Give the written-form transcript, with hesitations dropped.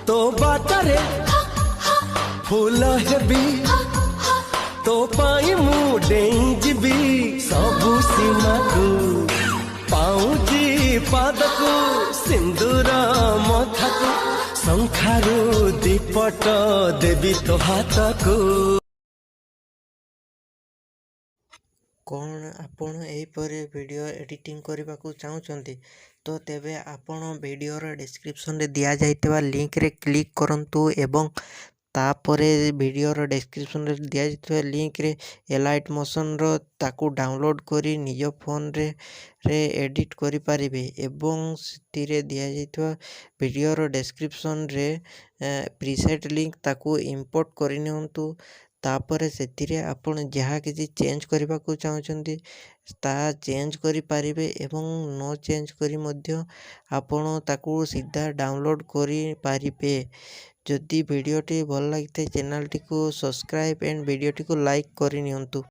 तो बाटरे फूल हेबी तो पाई मु डेई जीवी सबु सीमा को पाऊजी पादको सिंदूर मथाको शंखारू दीपट देवी तो हाथको। कौन आपण एहीपरि वीडियो एडिटिंग करने को चाहते तो तेबे आपण वीडियोर डिस्क्रिप्शन रे दिया जाइतबा लिंक रे क्लिक करंतु एवं तापरे वीडियोर डिस्क्रिप्शन रे दिया जाइतबा लिंक रे एलाइट मोशन रो ताकू डाउनलोड करी निज फोन रे एडिट करि पारिबे एवं सितिरे दिया जाइतबा वीडियोर डिस्क्रिप्शन रे प्रीसेट लिंक ताकू इंपोर्ट करि नियंतु। तापर से आपण जहाँ किसी चेंज करने को चाहते ता चेंज करि पारिबे एवं नो चेंज करी मध्य आपण ताकू सीधा डाउनलोड करि पारिबे। जदि वीडियोटी भल लगी चैनल टी को सब्सक्राइब एंड वीडियोटी को लाइक करि नियंतु।